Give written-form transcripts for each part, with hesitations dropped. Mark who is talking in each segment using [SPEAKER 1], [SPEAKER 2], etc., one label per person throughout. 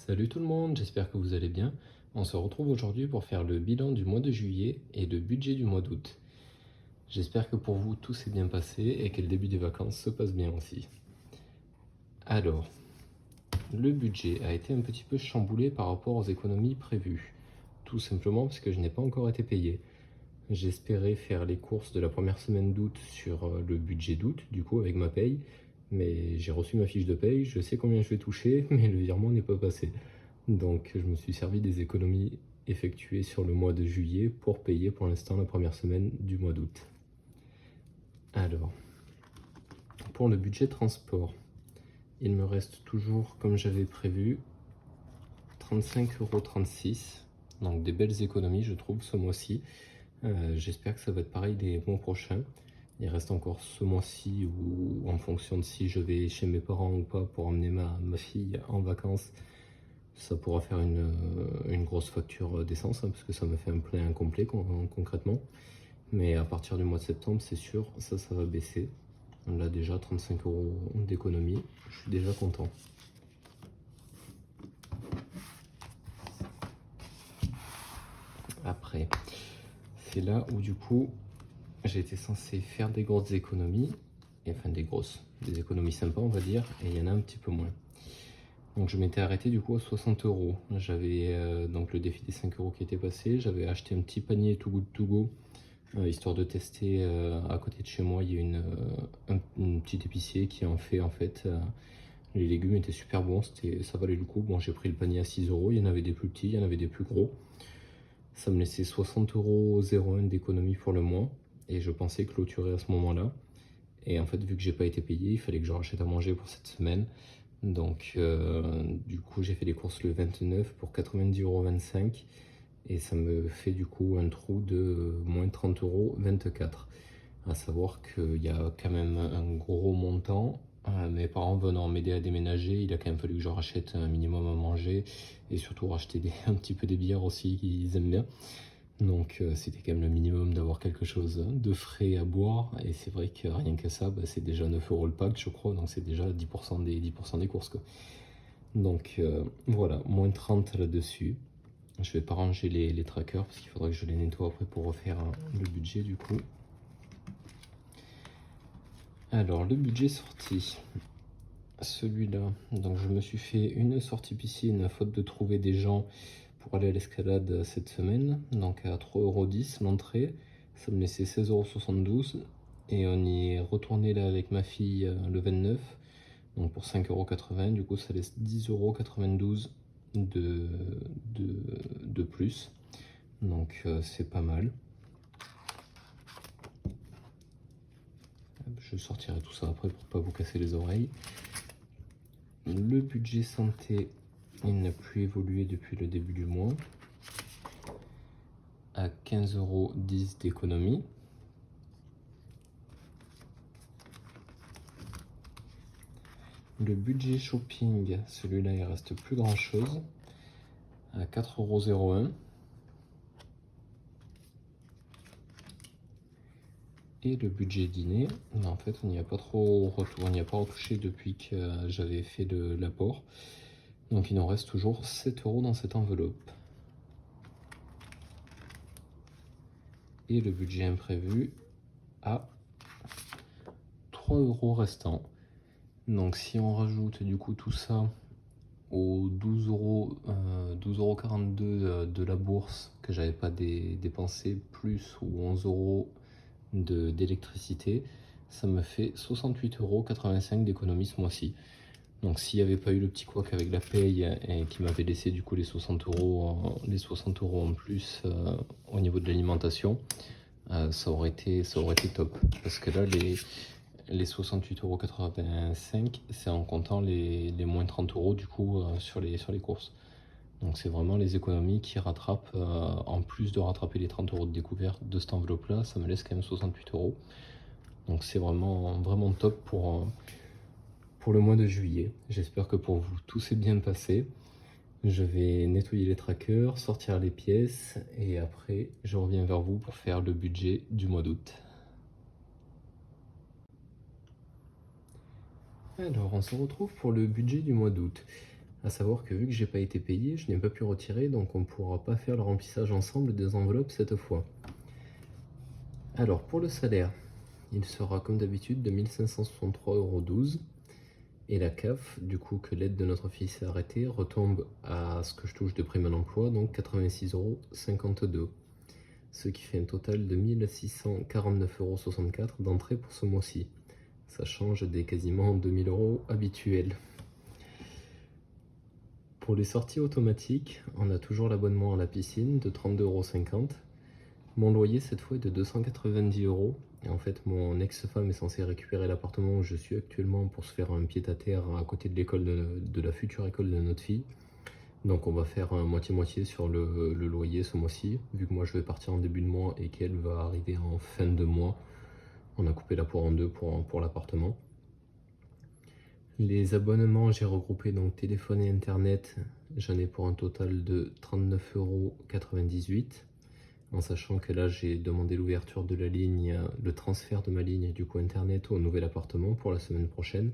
[SPEAKER 1] Salut tout le monde, j'espère que vous allez bien. On se retrouve aujourd'hui pour faire le bilan du mois de juillet et le budget du mois d'août. J'espère que pour vous tout s'est bien passé et que le début des vacances se passe bien aussi. Alors, le budget a été un petit peu chamboulé par rapport aux économies prévues. Tout simplement parce que je n'ai pas encore été payé. J'espérais faire les courses de la première semaine d'août sur le budget d'août, du coup avec ma paye. Mais j'ai reçu ma fiche de paye, je sais combien je vais toucher, mais le virement n'est pas passé. Donc je me suis servi des économies effectuées sur le mois de juillet pour payer pour l'instant la première semaine du mois d'août. Alors, pour le budget transport, il me reste toujours, comme j'avais prévu, 35,36 €. Donc des belles économies, je trouve, ce mois-ci. J'espère que ça va être pareil les mois prochains. Il reste encore ce mois-ci où, en fonction de si je vais chez mes parents ou pas pour emmener ma fille en vacances, ça pourra faire une grosse facture d'essence, hein, parce que ça me fait un plein incomplet concrètement. Mais à partir du mois de septembre, c'est sûr, ça va baisser. Là déjà 35 € d'économie, je suis déjà content. Après, c'est là où du coup j'ai été censé faire des grosses économies, et enfin des économies sympas on va dire, et il y en a un petit peu moins. Donc je m'étais arrêté du coup à 60 €. J'avais donc le défi des 5 € qui était passé, j'avais acheté un petit panier Too Good To Go, histoire de tester. À côté de chez moi il y a une petite épicier qui en fait les légumes étaient super bons, ça valait le coup. Bon, j'ai pris le panier à 6 €, il y en avait des plus petits, il y en avait des plus gros. Ça me laissait 60,01 € d'économie pour le mois, et je pensais clôturer à ce moment-là. Et en fait, vu que j'ai pas été payé, il fallait que je rachète à manger pour cette semaine. Donc du coup j'ai fait les courses le 29 pour 90,25 €, et ça me fait du coup un trou de moins 30,24 €. À savoir qu'il y a quand même un gros montant. Mes parents venant m'aider à déménager, il a quand même fallu que je rachète un minimum à manger, et surtout racheter un petit peu des bières aussi qu'ils aiment bien. Donc c'était quand même le minimum d'avoir quelque chose de frais à boire, et c'est vrai que rien que ça, c'est déjà 9 € le pack je crois, donc c'est déjà 10% des courses quoi. Donc voilà, moins 30 là-dessus. Je vais pas ranger les trackers parce qu'il faudrait que je les nettoie après pour refaire le budget du coup. Alors le budget sorti, celui-là, donc je me suis fait une sortie piscine faute de trouver des gens pour aller à l'escalade cette semaine, donc à 3,10 € l'entrée, ça me laissait 16,72 €, et on y est retourné là avec ma fille le 29, donc pour 5,80 €, du coup ça laisse 10,92 € de plus, donc c'est pas mal. Je sortirai tout ça après pour pas vous casser les oreilles. Le budget santé, il n'a plus évolué depuis le début du mois, à 15,10 € d'économie. Le budget shopping, celui-là il reste plus grand chose, à 4,01 €. Et le budget dîner, en fait on n'y a pas trop retour, on n'y a pas retouché depuis que j'avais fait l'apport, donc il nous reste toujours 7 € dans cette enveloppe. Et le budget imprévu à 3 € restants. Donc si on rajoute du coup tout ça aux 12,42 € de la bourse que j'avais pas dépensé, plus ou 11 € d'électricité, ça me fait 68,85 € d'économie ce mois-ci. Donc s'il n'y avait pas eu le petit couac avec la paye et qui m'avait laissé du coup les 60 € en plus au niveau de l'alimentation, ça aurait été top. Parce que là les 68,85 €, c'est en comptant les moins 30 € du coup sur les courses. Donc c'est vraiment les économies qui rattrapent, en plus de rattraper les 30 € de découverte de cette enveloppe là, ça me laisse quand même 68 €. Donc c'est vraiment top pour le mois de juillet. J'espère que pour vous tout s'est bien passé. Je vais nettoyer les trackers, sortir les pièces, et après je reviens vers vous pour faire le budget du mois d'août. Alors on se retrouve pour le budget du mois d'août. À savoir que vu que j'ai pas été payé, je n'ai pas pu retirer, donc on ne pourra pas faire le remplissage ensemble des enveloppes cette fois. Alors pour le salaire, il sera comme d'habitude de 1563,12 €. Et la CAF, du coup que l'aide de notre fils est arrêtée, retombe à ce que je touche de prime à l'emploi, donc 86,52 €. Ce qui fait un total de 1649,64 € d'entrée pour ce mois-ci. Ça change des quasiment 2000 € habituels. Pour les sorties automatiques, on a toujours l'abonnement à la piscine de 32,50 €. Mon loyer cette fois est de 290 €. Et en fait, mon ex-femme est censée récupérer l'appartement où je suis actuellement pour se faire un pied-à-terre à côté de l'école de la future école de notre fille. Donc on va faire un moitié-moitié sur le loyer ce mois-ci. Vu que moi je vais partir en début de mois et qu'elle va arriver en fin de mois, on a coupé la poire en deux pour l'appartement. Les abonnements, j'ai regroupé donc téléphone et internet. J'en ai pour un total de 39,98 €. En sachant que là j'ai demandé l'ouverture de la ligne, le transfert de ma ligne du coup internet au nouvel appartement pour la semaine prochaine.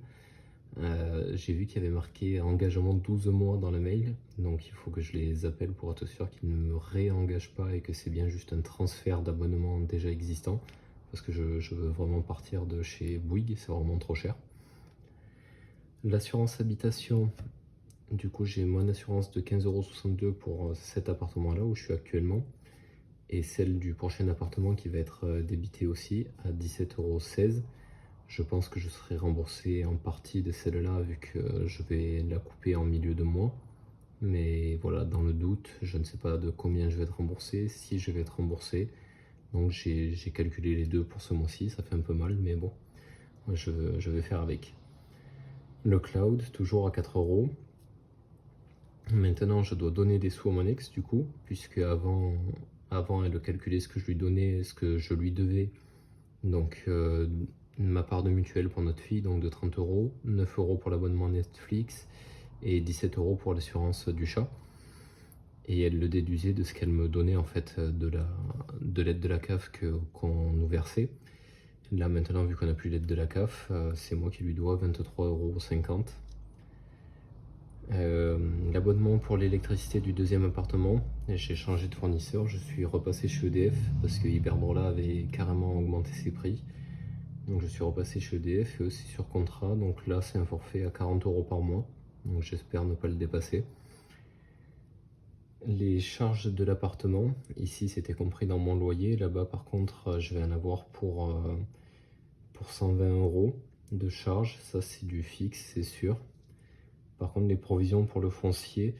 [SPEAKER 1] J'ai vu qu'il y avait marqué engagement 12 mois dans le mail, donc il faut que je les appelle pour être sûr qu'ils ne me réengagent pas et que c'est bien juste un transfert d'abonnement déjà existant, parce que je veux vraiment partir de chez Bouygues, c'est vraiment trop cher. L'assurance habitation, du coup j'ai mon assurance de 15,62 € pour cet appartement là où je suis actuellement, et celle du prochain appartement qui va être débitée aussi à 17,16 €. Je pense que je serai remboursé en partie de celle-là vu que je vais la couper en milieu de mois. Mais voilà, dans le doute, je ne sais pas de combien je vais être remboursé, si je vais être remboursé. Donc j'ai calculé les deux pour ce mois-ci, ça fait un peu mal, mais bon, je vais faire avec. Le cloud, toujours à 4 €. Maintenant, je dois donner des sous à mon ex, du coup, puisque avant elle calculait ce que je lui donnais, ce que je lui devais. Donc, ma part de mutuelle pour notre fille, donc de 30 €, 9 € pour l'abonnement Netflix et 17 € pour l'assurance du chat. Et elle le déduisait de ce qu'elle me donnait en fait de l'aide de la CAF qu'on nous versait. Là maintenant, vu qu'on n'a plus l'aide de la CAF, c'est moi qui lui dois 23,50 €. L'abonnement pour l'électricité du deuxième appartement, j'ai changé de fournisseur, je suis repassé chez EDF parce que Iberdrola avait carrément augmenté ses prix. Donc je suis repassé chez EDF et aussi sur contrat, donc là c'est un forfait à 40 € par mois, donc j'espère ne pas le dépasser. Les charges de l'appartement, ici c'était compris dans mon loyer, là-bas par contre je vais en avoir pour 120 € de charges, ça c'est du fixe c'est sûr. Par contre les provisions pour le foncier,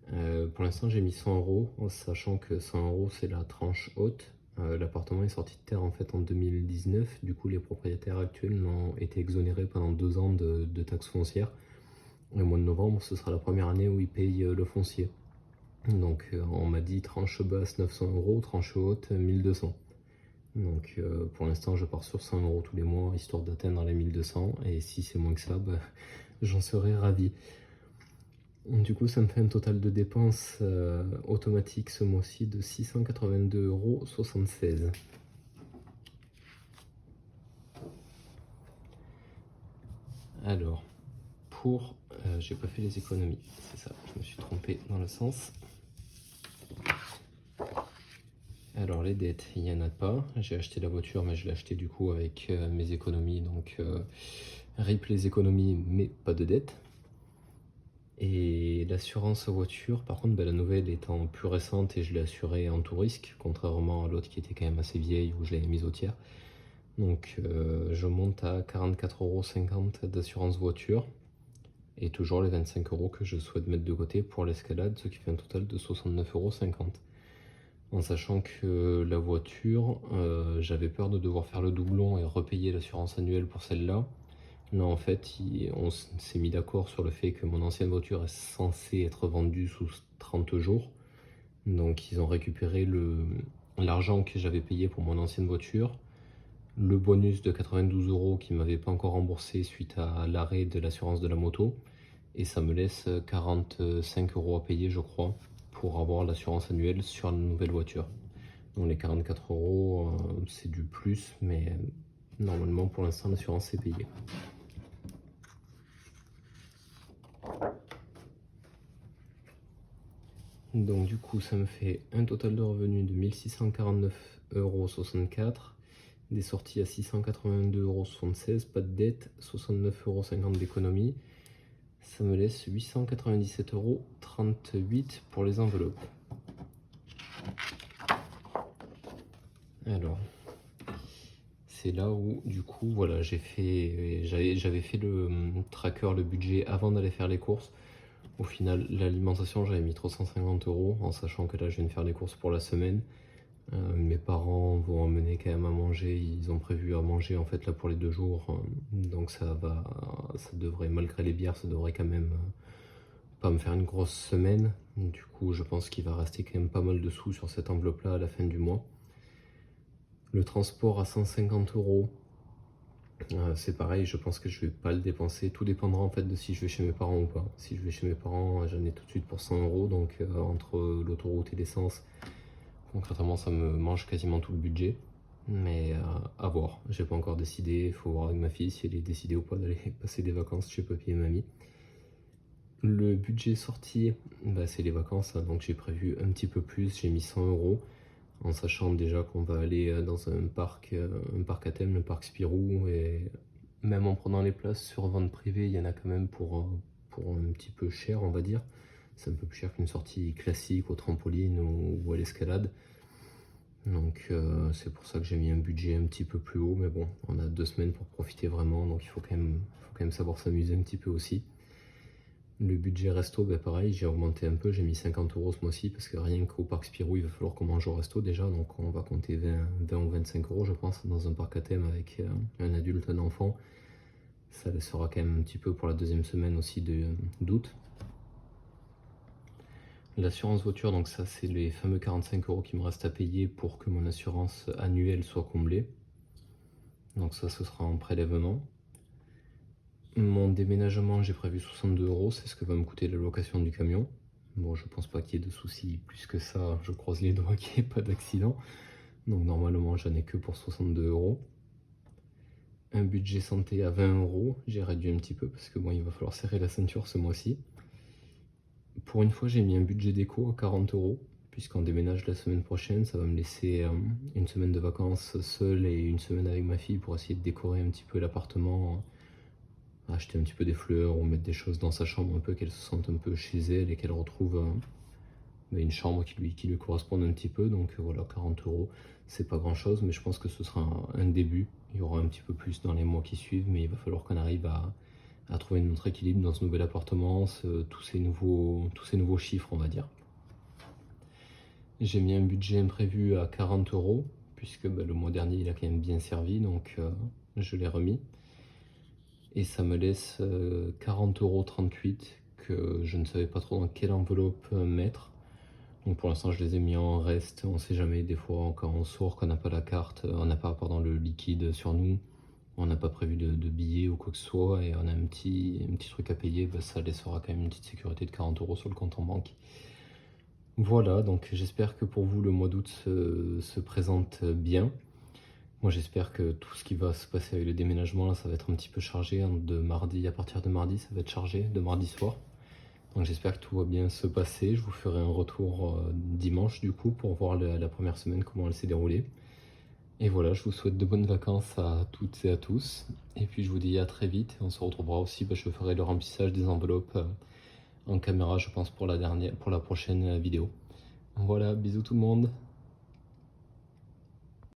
[SPEAKER 1] pour l'instant j'ai mis 100 € en sachant que 100 € c'est la tranche haute. L'appartement est sorti de terre en fait en 2019, du coup les propriétaires actuels ont été exonérés pendant 2 ans de taxes foncières. Et au mois de novembre, ce sera la première année où ils payent le foncier. Donc on m'a dit tranche basse 900 €, tranche haute 1200. Donc pour l'instant je pars sur 100 € tous les mois, histoire d'atteindre les 1200, et si c'est moins que ça, bah, j'en serais ravi. Du coup ça me fait un total de dépenses automatiques ce mois-ci de 682,76 €. Alors, j'ai pas fait les économies, c'est ça, je me suis trompé dans le sens. Alors les dettes, il n'y en a pas. J'ai acheté la voiture, mais je l'ai acheté du coup avec mes économies. Donc RIP les économies, mais pas de dettes. Et l'assurance voiture, par contre, la nouvelle étant plus récente et je l'ai assurée en tout risque, contrairement à l'autre qui était quand même assez vieille où je l'avais mise au tiers. Donc je monte à 44,50 € d'assurance voiture. Et toujours les 25 € que je souhaite mettre de côté pour l'escalade, ce qui fait un total de 69,50 €. En sachant que la voiture, j'avais peur de devoir faire le doublon et repayer l'assurance annuelle pour celle-là. Là en fait, on s'est mis d'accord sur le fait que mon ancienne voiture est censée être vendue sous 30 jours. Donc ils ont récupéré l'argent que j'avais payé pour mon ancienne voiture, le bonus de 92 € qui ne m'avait pas encore remboursé suite à l'arrêt de l'assurance de la moto, et ça me laisse 45 € à payer je crois pour avoir l'assurance annuelle sur la nouvelle voiture. Donc les 44 € c'est du plus, mais normalement pour l'instant l'assurance est payée. Donc du coup ça me fait un total de revenus de 1649,64 €, des sorties à 682,76 €, pas de dette, 69,50 € d'économie. Ça me laisse 897,38 € pour les enveloppes. Alors, c'est là où du coup voilà, j'avais fait le tracker, le budget avant d'aller faire les courses. Au final, l'alimentation, j'avais mis 350 € en sachant que là, je viens de faire les courses pour la semaine. Mes parents vont amener quand même à manger. Ils ont prévu à manger en fait là pour les 2 jours. Donc ça devrait, malgré les bières, ça devrait quand même pas me faire une grosse semaine. Du coup, je pense qu'il va rester quand même pas mal de sous sur cette enveloppe-là à la fin du mois. Le transport à 150 €. C'est pareil, je pense que je vais pas le dépenser. Tout dépendra en fait de si je vais chez mes parents ou pas. Si je vais chez mes parents, j'en ai tout de suite pour 100 €. Donc entre l'autoroute et l'essence, concrètement, ça me mange quasiment tout le budget. Mais à voir. J'ai pas encore décidé. Il faut voir avec ma fille si elle est décidée ou pas d'aller passer des vacances chez papy et mamie. Le budget sorti, bah, c'est les vacances. Donc j'ai prévu un petit peu plus. J'ai mis 100 € en sachant déjà qu'on va aller dans un parc à thème, le parc Spirou, et même en prenant les places sur vente privée, il y en a quand même pour un petit peu cher, on va dire. C'est un peu plus cher qu'une sortie classique au trampoline ou à l'escalade. Donc c'est pour ça que j'ai mis un budget un petit peu plus haut, mais bon, on a 2 semaines pour profiter vraiment, donc il faut quand même savoir s'amuser un petit peu aussi. Le budget resto, bah pareil, j'ai augmenté un peu, j'ai mis 50 € ce mois-ci parce que rien qu'au parc Spirou, il va falloir qu'on mange au resto déjà, donc on va compter 20 ou 25 € je pense dans un parc à thème avec un adulte, un enfant. Ça laissera quand même un petit peu pour la deuxième semaine aussi d'août. L'assurance voiture, donc ça c'est les fameux 45 € qui me restent à payer pour que mon assurance annuelle soit comblée. Donc ça ce sera en prélèvement. Mon déménagement, j'ai prévu 62 €, c'est ce que va me coûter la location du camion. Bon, je pense pas qu'il y ait de soucis plus que ça, je croise les doigts qu'il n'y ait pas d'accident. Donc normalement, j'en ai que pour 62 €. Un budget santé à 20 €, j'ai réduit un petit peu parce que bon, il va falloir serrer la ceinture ce mois-ci. Pour une fois, j'ai mis un budget déco à 40 €, puisqu'on déménage la semaine prochaine. Ça va me laisser une semaine de vacances seule et une semaine avec ma fille pour essayer de décorer un petit peu l'appartement, acheter un petit peu des fleurs ou mettre des choses dans sa chambre un peu, qu'elle se sente un peu chez elle et qu'elle retrouve une chambre qui lui corresponde un petit peu. Donc voilà, 40 €, c'est pas grand chose, mais je pense que ce sera un début. Il y aura un petit peu plus dans les mois qui suivent, mais il va falloir qu'on arrive à trouver notre équilibre dans ce nouvel appartement, tous ces nouveaux chiffres, on va dire. J'ai mis un budget imprévu à 40 €, puisque bah, le mois dernier il a quand même bien servi, donc je l'ai remis. Et ça me laisse 40,38 € que je ne savais pas trop dans quelle enveloppe mettre. Donc pour l'instant je les ai mis en reste, on sait jamais, des fois quand on sort, qu'on n'a pas la carte, on n'a pas le liquide sur nous, on n'a pas prévu de billets ou quoi que ce soit, et on a un petit truc à payer, bah, ça laissera quand même une petite sécurité de 40 € sur le compte en banque. Voilà, donc j'espère que pour vous le mois d'août se présente bien. Moi j'espère que tout ce qui va se passer avec le déménagement là, ça va être un petit peu chargé, hein, à partir de mardi ça va être chargé, de mardi soir. Donc j'espère que tout va bien se passer. Je vous ferai un retour dimanche du coup pour voir la première semaine comment elle s'est déroulée. Et voilà, je vous souhaite de bonnes vacances à toutes et à tous. Et puis je vous dis à très vite. On se retrouvera aussi, je ferai le remplissage des enveloppes en caméra, je pense, pour la prochaine vidéo. Voilà, bisous tout le monde.